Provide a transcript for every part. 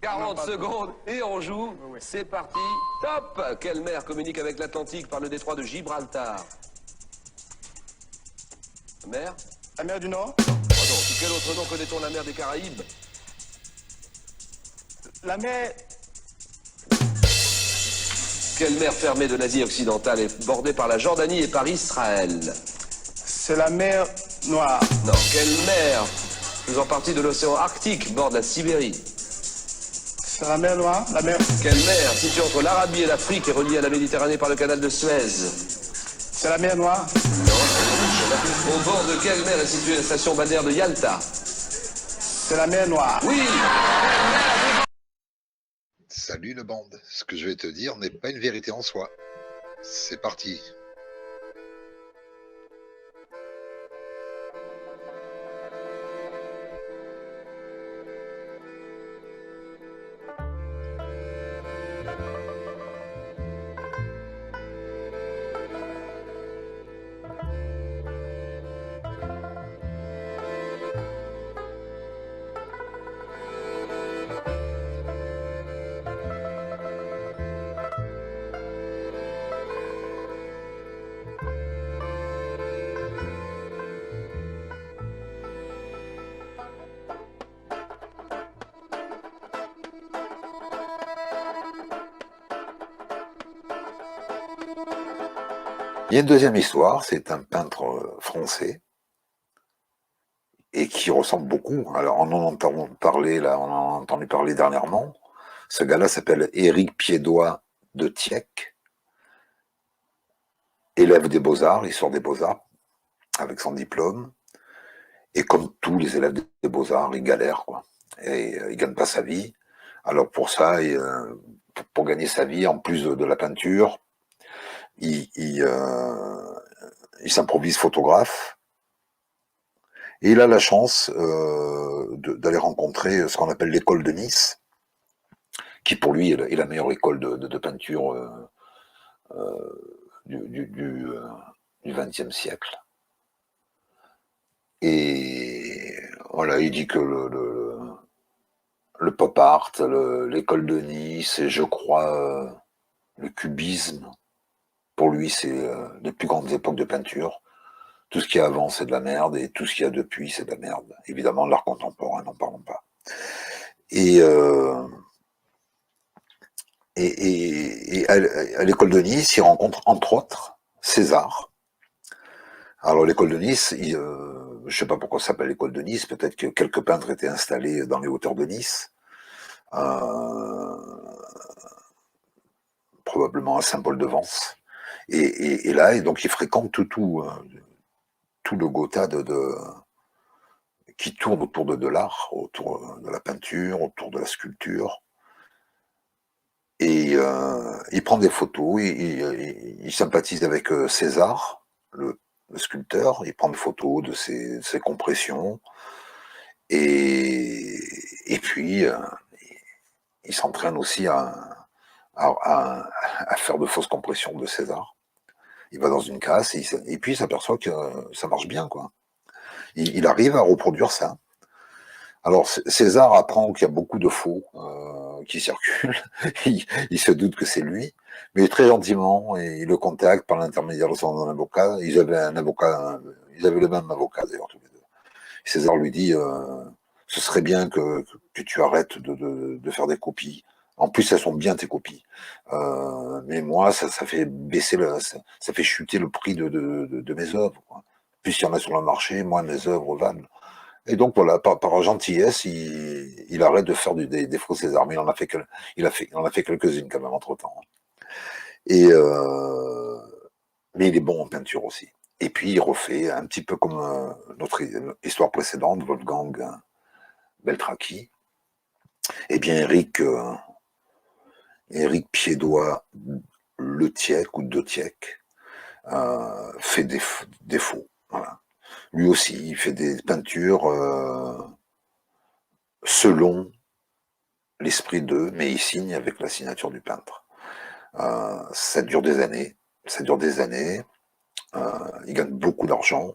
40 secondes et on joue. Oui. C'est parti. Top. Quelle mer communique avec l'Atlantique par le détroit de Gibraltar? Mer? La mer du Nord. Oh non. Sous quel autre nom connaît-on la mer des Caraïbes? La mer... Quelle mer fermée de l'Asie occidentale est bordée par la Jordanie et par Israël? C'est la mer Noire. Non. Quelle mer faisant partie de l'océan Arctique borde la Sibérie? C'est la mer Noire. La mer... Quelle mer située entre l'Arabie et l'Afrique est reliée à la Méditerranée par le canal de Suez? C'est la mer Noire. Non. Au bord de quelle mer est située la station balnéaire de Yalta? C'est la mer Noire. Oui. Salut le band, ce que je vais te dire n'est pas une vérité en soi. C'est parti. Il y a une deuxième histoire, c'est un peintre français et qui ressemble beaucoup. Alors on en entend parler là, on en a entendu parler dernièrement. Ce gars-là s'appelle Éric Piédois de Tieck, élève des Beaux-Arts, il sort des Beaux-Arts avec son diplôme. Et comme tous les élèves des Beaux-Arts, il galère, quoi. Et il gagne pas sa vie. Alors pour ça, pour gagner sa vie, en plus de la peinture, il s'improvise photographe. Et il a la chance d'aller rencontrer ce qu'on appelle l'école de Nice, qui pour lui est la meilleure école de peinture du XXe siècle. Et voilà, il dit que le pop art, l'école de Nice, et je crois le cubisme, pour lui c'est les plus grandes époques de peinture. Tout ce qui est avant c'est de la merde, et tout ce qu'il y a depuis c'est de la merde. Évidemment l'art contemporain, n'en parlons pas. Et à l'école de Nice, il rencontre entre autres César. Alors l'école de Nice, je ne sais pas pourquoi ça s'appelle l'école de Nice, peut-être que quelques peintres étaient installés dans les hauteurs de Nice, probablement à Saint-Paul-de-Vence. Et là, donc il fréquente tout le Gotha qui tourne autour de l'art, autour de la peinture, autour de la sculpture. Et il prend des photos, il sympathise avec César, le sculpteur, il prend des photos de ses compressions, et puis il s'entraîne aussi à faire de fausses compressions de César. Il va dans une classe, et puis il s'aperçoit que ça marche bien, quoi. Il arrive à reproduire ça. Alors César apprend qu'il y a beaucoup de faux qui circulent, il se doute que c'est lui, mais très gentiment, et il le contacte par l'intermédiaire de son avocat. Ils avaient le même avocat d'ailleurs tous les deux. César lui dit ce serait bien que tu arrêtes de faire des copies. En plus, elles sont bien tes copies. Mais moi, ça fait baisser ça fait chuter le prix de mes œuvres, quoi. Plus il y en a sur le marché, moins mes œuvres valent. Et donc voilà, par gentillesse, il arrête de faire des faux César, mais il en a fait quelques-unes quand même entre temps. Mais il est bon en peinture aussi. Et puis il refait un petit peu comme notre histoire précédente, Wolfgang Beltraki. Eh bien Éric Piédois Le Tieck ou De Tieck fait des faux. Voilà. Lui aussi, il fait des peintures selon l'esprit d'eux, mais il signe avec la signature du peintre. Ça dure des années. Il gagne beaucoup d'argent.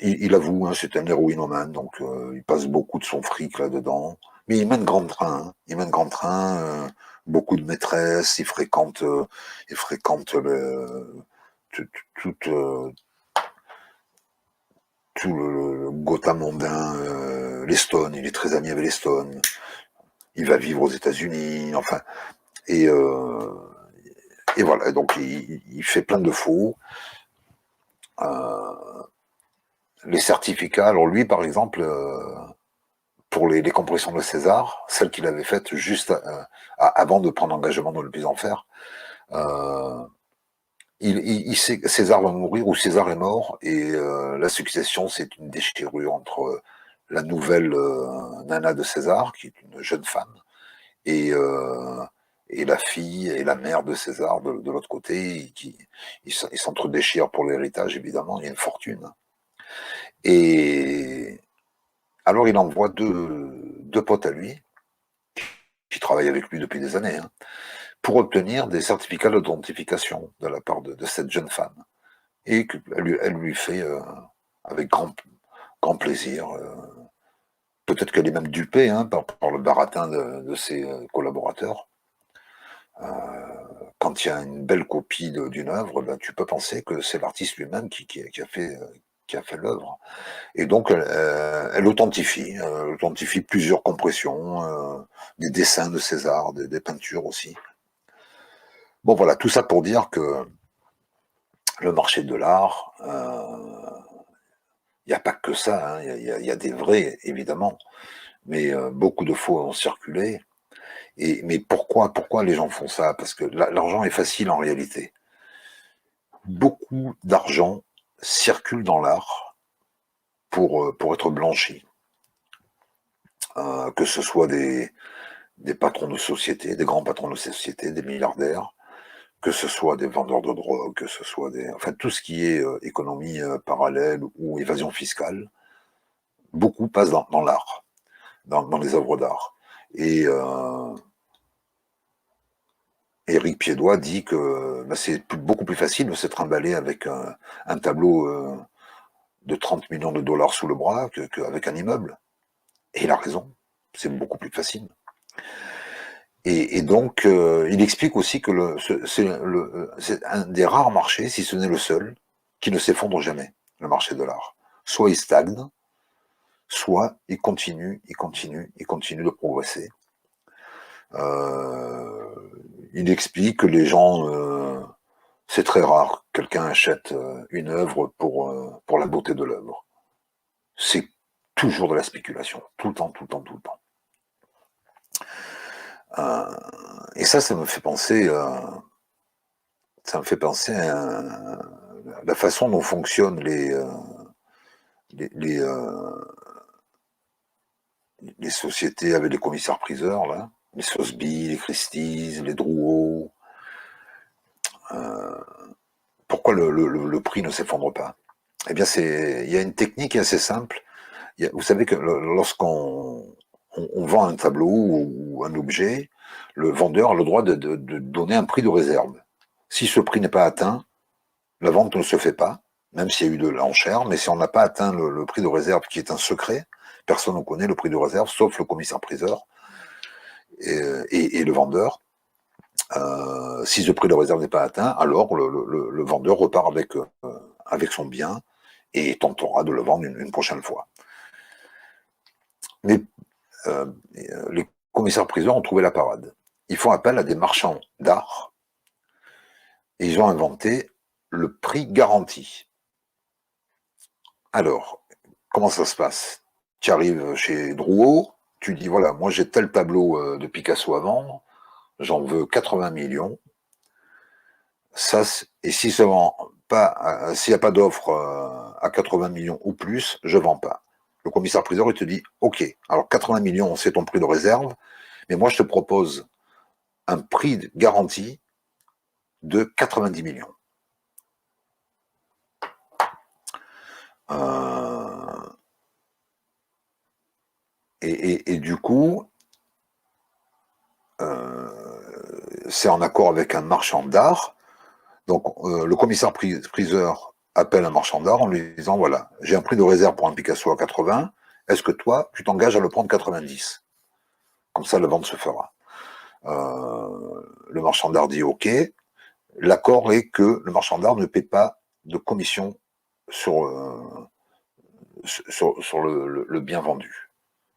il avoue, hein, c'est un héroïnomane, donc il passe beaucoup de son fric là-dedans. Mais il mène grand train, hein. Il mène grand train, beaucoup de maîtresses, il fréquente tout, tout, tout le Gotham mondain, l'Estone, il est très ami avec l'Estone. Il va vivre aux États-Unis, enfin, et voilà, donc il fait plein de faux. Les certificats, alors lui, par exemple, pour les compressions de César, celles qu'il avait faites juste avant de prendre l'engagement de ne plus en faire, il sait que César va mourir ou César est mort, et la succession, c'est une déchirure entre la nouvelle nana de César, qui est une jeune femme, et la fille et la mère de César de l'autre côté, ils s'entre-déchirent pour l'héritage, évidemment, il y a une fortune. Et alors il envoie deux potes à lui, qui travaillent avec lui depuis des années, hein, pour obtenir des certificats d'authentification de la part de cette jeune femme. Et elle lui fait avec grand plaisir. Peut-être qu'elle est même dupée, hein, par le baratin de ses collaborateurs. Quand il y a une belle copie d'une œuvre, ben, tu peux penser que c'est l'artiste lui-même qui a fait l'œuvre. Et donc, elle authentifie plusieurs compressions, des dessins de César, des peintures aussi. Bon, voilà, tout ça pour dire que le marché de l'art, il n'y a pas que ça, hein, y a des vrais, évidemment, mais beaucoup de faux ont circulé. Mais pourquoi les gens font ça? Parce que l'argent est facile en réalité. Beaucoup d'argent circule dans l'art pour être blanchi. Que ce soit des patrons de société, des grands patrons de société, des milliardaires, que ce soit des vendeurs de drogue, que ce soit enfin tout ce qui est économie parallèle ou évasion fiscale, beaucoup passe dans l'art, dans les œuvres d'art. Et Éric Piédois dit que bah, c'est beaucoup plus facile de se trimballer avec un tableau de 30 millions de dollars sous le bras qu'avec un immeuble. Et il a raison, c'est beaucoup plus facile. Et donc, il explique aussi que c'est un des rares marchés, si ce n'est le seul, qui ne s'effondre jamais, le marché de l'art. Soit il stagne, soit il continue de progresser. Il explique que les gens, c'est très rare que quelqu'un achète une œuvre pour la beauté de l'œuvre. C'est toujours de la spéculation, tout le temps. Et ça me fait penser à la façon dont fonctionnent les sociétés avec les commissaires-priseurs, là, les Sotheby's, les Christie's, les Drouot. Pourquoi le prix ne s'effondre pas? Eh bien, il y a une technique assez simple. Vous savez que lorsqu'on vend un tableau ou un objet, le vendeur a le droit de donner un prix de réserve. Si ce prix n'est pas atteint, la vente ne se fait pas, même s'il y a eu de l'enchère, mais si on n'a pas atteint le prix de réserve, qui est un secret, personne ne connaît le prix de réserve, sauf le commissaire-priseur et le vendeur. Si ce prix de réserve n'est pas atteint, alors le vendeur repart avec son bien et tentera de le vendre une prochaine fois. Mais les commissaires-priseurs ont trouvé la parade. Ils font appel à des marchands d'art et ils ont inventé le prix garanti. Alors, comment ça se passe? Tu arrives chez Drouot, tu dis, voilà, moi j'ai tel tableau de Picasso à vendre, j'en veux 80 millions. Ça, et si s'il n'y a pas d'offre à 80 millions ou plus, je ne vends pas. Le commissaire-priseur, il te dit, ok, alors 80 millions, c'est ton prix de réserve, mais moi je te propose un prix garanti de 90 millions. Et du coup, c'est en accord avec un marchand d'art. Donc le commissaire-priseur appelle un marchand d'art en lui disant, voilà, j'ai un prix de réserve pour un Picasso à 80, est-ce que toi, tu t'engages à le prendre 90? Comme ça, la vente se fera. Le marchand d'art dit OK. L'accord est que le marchand d'art ne paie pas de commission sur le bien vendu.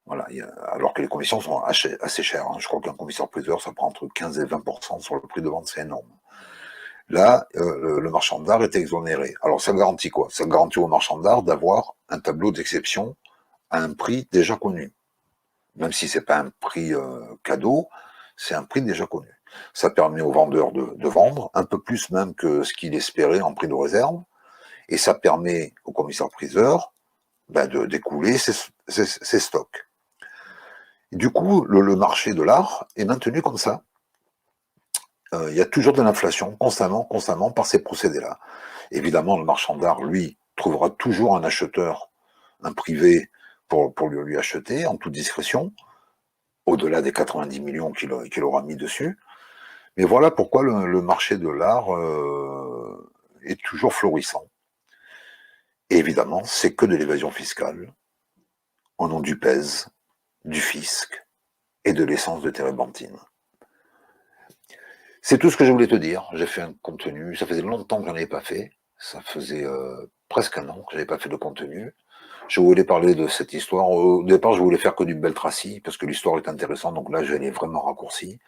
Voilà. Alors que les commissions sont assez chères. Hein. Je crois qu'un commissaire-priseur, ça prend entre 15 et 20% sur le prix de vente, c'est énorme. Là, le marchand d'art est exonéré. Alors ça garantit quoi? Ça garantit au marchand d'art d'avoir un tableau d'exception à un prix déjà connu. Même si c'est pas un prix cadeau, c'est un prix déjà connu. Ça permet au vendeur de vendre un peu plus même que ce qu'il espérait en prix de réserve, et ça permet au commissaire-priseur d'écouler ses stocks. Et du coup, le marché de l'art est maintenu comme ça. Il y a toujours de l'inflation, constamment, par ces procédés-là. Évidemment, le marchand d'art, lui, trouvera toujours un acheteur, un privé, pour lui acheter, en toute discrétion, au-delà des 90 millions qu'il aura mis dessus. Mais voilà pourquoi le marché de l'art est toujours florissant. Et évidemment, c'est que de l'évasion fiscale, au nom du PES, du fisc et de l'essence de térébenthine. C'est tout ce que je voulais te dire. J'ai fait un contenu, ça faisait longtemps que j'en avais pas fait. Ça faisait presque un an que j'avais pas fait de contenu. Je voulais parler de cette histoire. Au départ, je voulais faire que du Beltracci, parce que l'histoire est intéressante, donc là, je l'ai vraiment raccourci.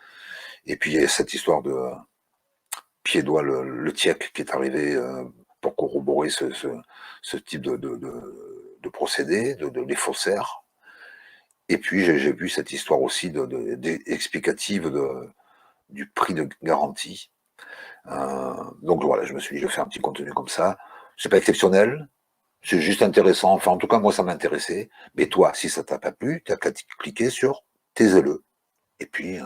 Et puis, il y a cette histoire de Pied-Doigt, le Tiec, qui est arrivé pour corroborer ce type de procédé, les faussaires. Et puis, j'ai vu cette histoire aussi explicative du prix de garantie. Donc voilà, je me suis dit, je vais faire un petit contenu comme ça. C'est pas exceptionnel, c'est juste intéressant. Enfin, en tout cas, moi, ça m'intéressait. Mais toi, si ça t'a pas plu, tu as qu'à cliquer sur taisez-le. Et puis,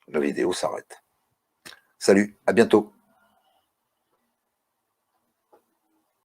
la vidéo s'arrête. Salut, à bientôt.